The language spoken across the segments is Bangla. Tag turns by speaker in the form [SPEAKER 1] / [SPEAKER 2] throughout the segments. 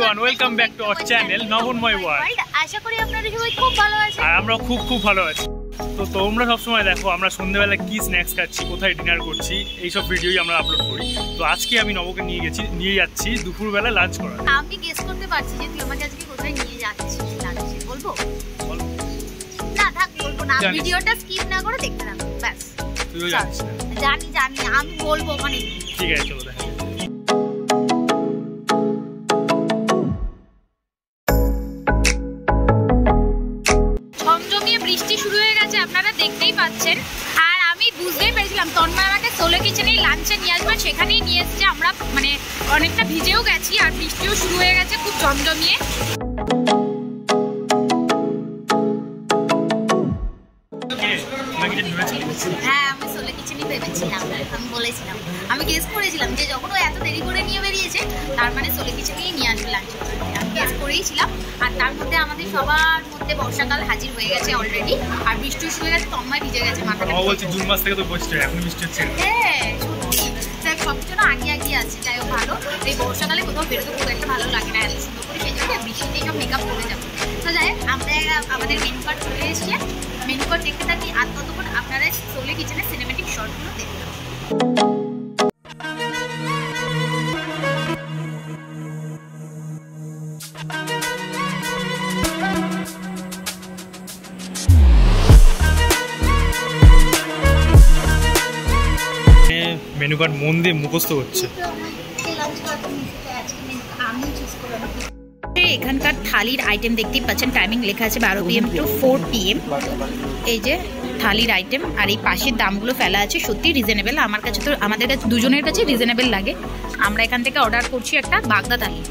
[SPEAKER 1] Everyone, welcome back to our channel নবনময় ওয়ার্ল্ড।
[SPEAKER 2] আশা করি আপনারা সবাই খুব ভালো আছেন
[SPEAKER 1] আর আমরা খুব ভালো আছি। তো তোমরা সবসময় দেখো আমরা সন্ধ্যাবেলা কি স্ন্যাক্স খাচ্ছি, কোথায় ডিনার করছি, এইসব ভিডিওই আমরা আপলোড করি। তো আজকে আমি নবকে নিয়ে যাচ্ছি দুপুরবেলা লাঞ্চ করা।
[SPEAKER 2] আমি গেস করতে পারছি যে তুই আমাকে আজকে কোথায় নিয়ে যাচ্ছিস লাঞ্চে। বলবো না, থাক বলবো না, ভিডিওটা স্কিপ না করে দেখতে থাকো ব্যাস।
[SPEAKER 1] তুইও জানিস?
[SPEAKER 2] জানি আমি বলবো ওখানে।
[SPEAKER 1] ঠিক আছে, চলো দেখা।
[SPEAKER 2] বৃষ্টি শুরু হয়ে গেছে, আপনারা দেখতেই পাচ্ছেন। আর আমি বুঝতেই পেরেছিলাম তন্ময় আমাকে সোলো কিচেনেই লাঞ্চে নিয়ে আসবে, সেখানেই নিয়ে এসছে। আমরা মানে অনেকটা ভিজেও গেছি আর বৃষ্টিও শুরু হয়ে গেছে খুব জমজমিয়ে। হ্যাঁ, আমি সোলো কিচেনই ভেবেছিলাম, আমি বলেছিলাম, আমি গেস করেছিলাম যে যখন ও এত দেরি করে নিয়ে বেরিয়েছে তার মানে সোলো কিচেনেই নিয়ে আসবে লাঞ্চ। আমি গেস করেইছিলাম। আর তার মধ্যে আমাদের সবার মধ্যে বর্ষাকাল হাজির হয়ে গেছে অলরেডি, আর বৃষ্টি শুরু হয়ে গেছে, তন্ময় ভিজে গেছে মাথাটা।
[SPEAKER 1] বলছি জুন মাস থেকে তো বৃষ্টি, এখন বৃষ্টি হচ্ছে।
[SPEAKER 2] হ্যাঁ সত্যি, সবকিছু না আগে আছে। যাই হোক, ভালো এই বর্ষাকালে কোথাও বেরোতে খুব একটা ভালো লাগে না, এত সুন্দর করে সেই জন্য বৃষ্টিতেই সব মেকআপ করে যাবো। তো যাই হোক, আমরা আমাদের মেনু কার্ড চলে এসেছে, মেনু কার্ড দেখতে থাকি। আর ততক্ষণ আপনারা সোলো কিচেনের সিনেমেটিক শর্টগুলো দেখতে থাকুন।
[SPEAKER 1] মেনু কার্ড মন দিয়ে মুখস্থ হচ্ছে।
[SPEAKER 2] এখানকার থালির আইটেম দেখতেই পাচ্ছেন, টাইমিং লেখা আছে 12 PM to 4 PM। এই যে থালির আইটেম, আর এই পাশের দামগুলো ফেলা আছে, সত্যি রিজনেবল। আমার কাছে তো, আমাদের কাছে দুজনের কাছে রিজনেবল লাগে। আমরা এখান থেকে অর্ডার করছি একটা বাগদা থালি,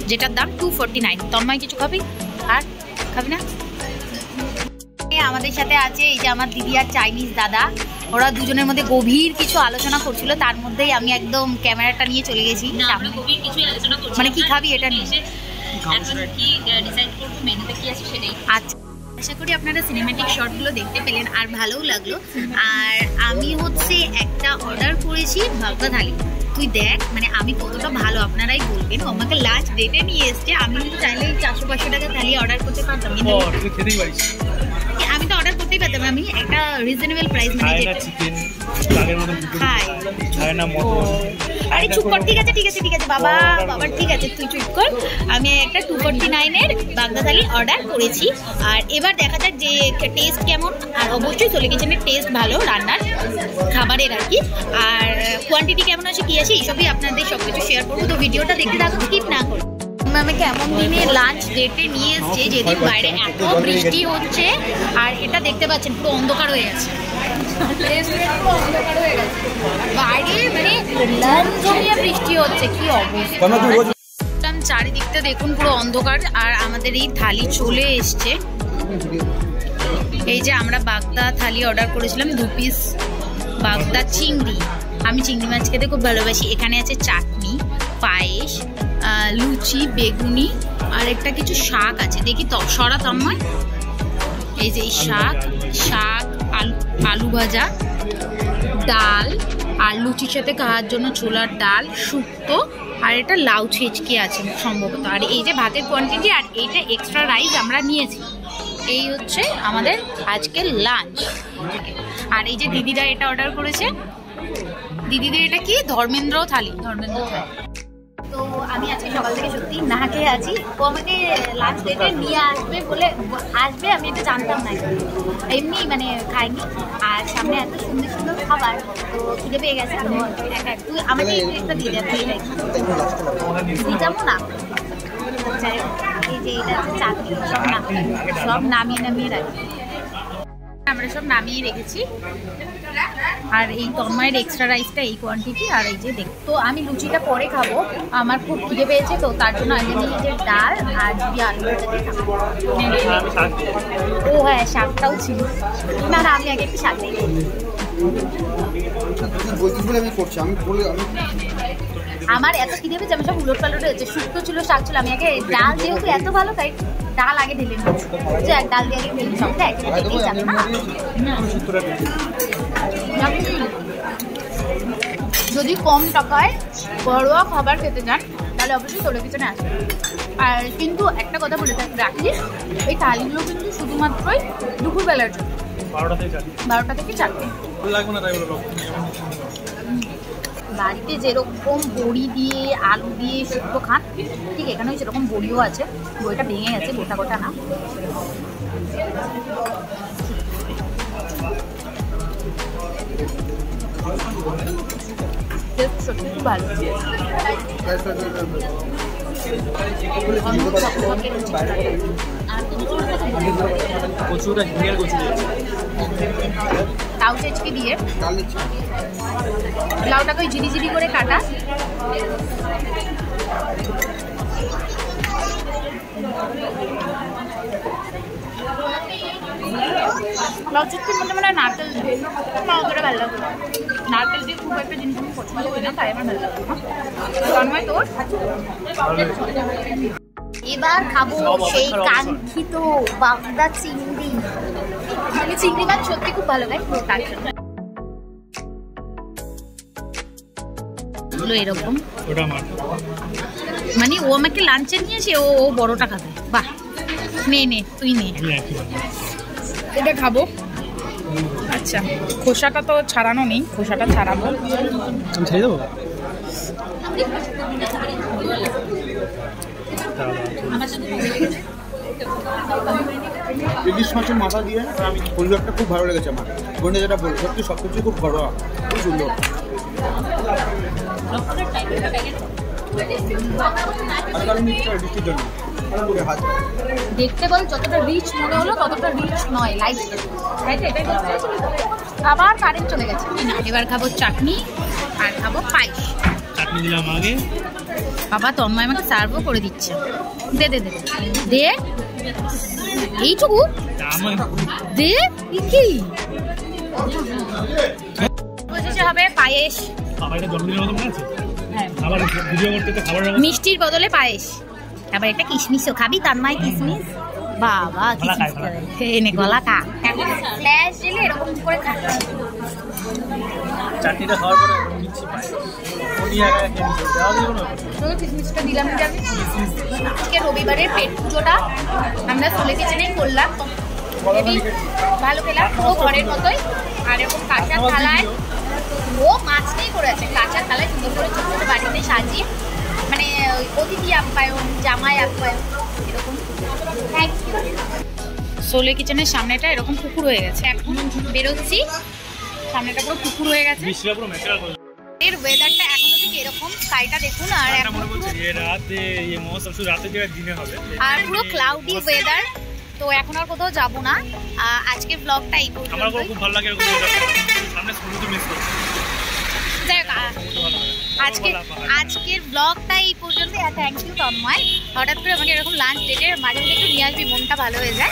[SPEAKER 2] যেটার দাম 249। তন্ময় কিছু খাবি? আর খাবি না? আমাদের সাথে আছে এই যে আমার দিদি আর চাইনিজ দাদা, ওরা দুজনের মধ্যে গভীর কিছু আলোচনা করছিল, তার মধ্যেই আমি একদম ক্যামেরাটা নিয়ে চলে গেছি। মানে কি খাবি এটা নিয়ে? আচ্ছা, আশা করি আপনারা সিনেমেটিক শর্টগুলো দেখতে পেলেন আর ভালোও লাগলো। আর আমি হচ্ছে একটা অর্ডার করেছি বাগদা থালি। তুই দেখ মানে আমি কতটা ভালো, আপনারাই বলবেন। আমাকে লাস্ট ডেটে নিয়ে এসছে। আমি কিন্তু চাইলে 400-500 টাকা থালি অর্ডার করতে পারতাম, কিন্তু আমি তো অর্ডার করতেই পারতাম। আমি একটা রিজনেবল প্রাইস মানে আরে চুপ কর, ঠিক আছে বাবা ঠিক আছে, তুই চুপ কর। আমি একটা 249-এর বাগদা থালি অর্ডার করেছি। আর এবার দেখা যাক যে টেস্ট কেমন। আর অবশ্যই সোলো কিচেনের টেস্ট ভালো রান্নার খাবারের আর কি। আর কোয়ান্টিটি কেমন আছে কি আছে এইসবই আপনাদের সবকিছু শেয়ার করবো। তো ভিডিওটা দেখতে থাকুন, স্কিপ না করুন। আমাকে এমন দিনে লাঞ্চ ডেটে নিয়ে এসছে যেদিন বাইরে এত বৃষ্টি হচ্ছে, আর এটা দেখতে পাচ্ছেন পুরো অন্ধকার হয়ে গেছে, বাইরে মানে জমিয়ে বৃষ্টি হচ্ছে। কি অবস্থা, চারিদিকটা দেখুন পুরো অন্ধকার। আর আমাদের এই থালি চলে এসছে। এই যে আমরা বাগদা থালি অর্ডার করেছিলাম, 2 পিস বাগদা চিংড়ি। আমি চিংড়ি মাছ খেতে খুব ভালোবাসি। এখানে আছে চাটনি, পায়েস, লুচি, বেগুনি, আর একটা কিছু শাক আছে। দেখি তো সরা তন্ময়, এই যে শাক, আলু ভাজা, ডাল, আর লুচির সাথে খাওয়ার জন্য ছোলার ডাল, শুক্তো, আর এটা লাউ ছেঁচকে আছে সম্ভবত। আর এই যে ভাতের কোয়ান্টিটি, আর এইটা এক্সট্রা রাইস আমরা নিয়েছি। এই হচ্ছে আমাদের আজকের লাঞ্চ। আর এই যে দিদিরা এটা অর্ডার করেছে, দিদিদের এটা কি ধর্মেন্দ্র থালি। তো আমি আজকে সকাল থেকে সত্যি না খেয়ে আছি। ও আমাকে লাঞ্চ ডেটে নিয়ে আসবে বলে আসবে, আমি এটা জানতাম না, এমনি মানে খাইনি। আর সামনে এত সুন্দর খাবার, তো খিদে পেয়ে গেছে। তুই আমাকে একটা দিয়ে দেয় যাবো না। যাই হোক, এই যে এটা হচ্ছে চাটনি, সব নামিয়ে রাখি, আমরা সব নামিয়ে রেখেছি। আর এই তন্ময়ের এক্সট্রা রাইসটা এই কোয়ান্টিটি। আর এই যে তো আমি লুচিটা পরে খাবো, আমার খুব খিদে পেয়েছে, তো তার জন্য আগে নিয়ে যে ডাল আর আলু ভাজা। ও হ্যাঁ, শাকটাও ছিল। না আমি আগে একটু শাক দিই। আমার এত খিদে পেয়েছে, আমি সব উলট পালট হয়েছে। শুক্তো ছিল, শাক ছিল। আমি আগে ডাল যেহেতু এত ভালো, তাই ডাল আগে ঢেলে নিচ্ছি। ডাল দিয়ে আগে ঢেলে সবটা একেবারে দেখেই যাবে না। যদি কম টাকায় ঘরোয়া খাবার খেতে চান তাহলে অবশ্যই সোলো কিচেনে আসবে। আর কিন্তু একটা কথা বলে রাখি, এই থালিগুলো কিন্তু শুধুমাত্রই দুপুরবেলার জন্য, 12টা থেকে 4টে। বাড়িতে যেরকম বড়ি দিয়ে আলু দিয়ে শুক্তো খান, ঠিক এখানেও সেরকম বড়িও আছে। বড়িটা ভেঙে গেছে, গোটা গোটা না। সত্যি খুব ভালো। তাও চেচকি দিয়ে লাউটাকে ওই ঝিরি করে কাটা। লাউ চিটকির মধ্যে মানে নারকেল দিয়ে আমার অতটা ভালো লাগে না। নারকেল দিয়ে খুব একটা জিনিস আমি পছন্দ করি না, তাই আমার ভালো লাগে না। তন্ময় তোর? এবার খাবো সেই কাঙ্ক্ষিত বাগদা চিংড়ি। আমি চিংড়ি মাছ সত্যি খুব ভালো খাই, তার জন্য এরকম। মানে ও আমাকে লাঞ্চে নিয়েছে, ও বড়টা খাবে। বাহ, নে তুই নে। এটা খাবো। আচ্ছা, খোসাটা তো ছাড়ানো নেই, খোসাটা ছাড়াবো।
[SPEAKER 1] আমি ছেড়ে দেবো।
[SPEAKER 3] ইলিশ মাছের মাথা দিয়ে পরিবারটা খুব ভালো লেগেছে আমার। বোনে যেটা বলল সত্যি সবকিছু খুব ঘরোয়া, খুব সুন্দর।
[SPEAKER 2] দেখতে বল যতটা রিচ মনে হলো ততটা রিচ নয়, লাইট। আবার কারেন্ট চলে গেছে। এবার খাবো চাটনি আর খাবো পায়েস।
[SPEAKER 1] চাটনি দিলাম আগে।
[SPEAKER 2] বাবা তন্ময় আমাকে সার্ভও করে দিচ্ছে। দে দে দে দে, এইটুকু দে। কি হবে? পায়েস। মিষ্টির বদলে পায়েস। আবার একটা কিশমিশও খাবি? তন্ময় কিশমিশ বাবা এনে গলা কা এখন ফ্ল্যাশ দিলে এরকম করে খাচ্ছি।
[SPEAKER 1] চাটনিটা খাওয়ার পরে মিষ্টি পাই।
[SPEAKER 2] কিশমিশটা দিলাম। আজকে রবিবারের পেট পুজোটা আমরা সোলে কিচেনেই করলাম। ভালো খেলাম, পুরো ঘরের মতোই। আর এরকম কাঁচা থালায় ও মাছটাই করেছে, কাঁচা থালায় সুন্দর করে ছোট ছোট বাড়িতে সাজিয়ে, মানে অতিথি আপ্যায়ন, জামাই আপ্যায়ন এরকম। Thank you. সোলে কিচেনের সামনেটা এরকম পুকুর হয়ে গেছে, এখন বেরোচ্ছি, সামনেটা পুরো পুকুর হয়ে গেছে। এর ওয়েদারটা এখনো ঠিক এরকম, স্কাইটা দেখুন। আর এখন আর পুরো ক্লাউডি ওয়েদার। তো এখন আর কোথাও যাবো না, আজকে ব্লগটা এই পর্যন্ত।
[SPEAKER 1] আমার খুব ভালো লাগে এরকম সামনে সমুদ্র মিস করতে।
[SPEAKER 2] আজকের ব্লগটা এই পর্যন্ত। থ্যাংক ইউ তন্ময়, হঠাৎ করে আমাকে এরকম লাঞ্চ ডেটে মাঝে মধ্যে একটু নিয়ে আসবি, মনটা ভালো হয়ে যায়।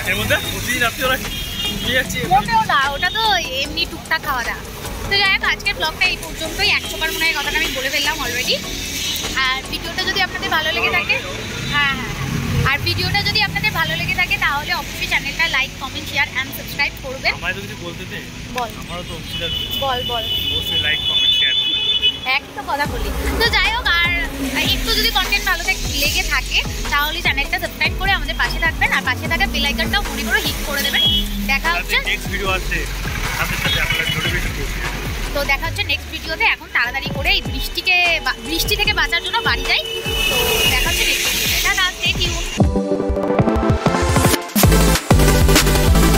[SPEAKER 2] মোটেও না, ওটা তো এমনি টুকটাক খাওয়া দাওয়া। তো যাই হোক, আজকের ব্লগটা এই পর্যন্তই। 100 বার মনে হয় কথাটা আমি বলে ফেললাম অলরেডি। আর ভিডিওটা যদি আপনাদের ভালো লেগে থাকে, আর ভিডিওটা যদি আপনাদের ভালো লেগে থাকে তাহলে অবশ্যই চ্যানেলটা like, comment, share and subscribe করবেন।
[SPEAKER 1] আমায় তো কিছু বলতে দে।
[SPEAKER 2] বল।
[SPEAKER 1] আমারও তো অংশীদার।
[SPEAKER 2] বল।
[SPEAKER 1] অবশ্যই লাইক, কমেন্ট, শেয়ার করুন।
[SPEAKER 2] একটা কথা বলি। তো যাই হোক, আর একটু যদি কন্টেন্ট ভালো লেগে থাকে তাহলে চ্যানেলটা সাবস্ক্রাইব করে আমাদের পাশে থাকবেন। আর পাশে থাকা বেল আইকনটাও মনে করে হিট করে দেবেন। দেখা হচ্ছে
[SPEAKER 1] নেক্সট ভিডিও আছে, সাথে সাথে আপনারা নোটিফিকেশন করবেন।
[SPEAKER 2] তো দেখা হচ্ছে নেক্সট ভিডিওতে। এখন তাড়াতাড়ি করে এই বৃষ্টি থেকে বাঁচার জন্য বাড়ি যাই।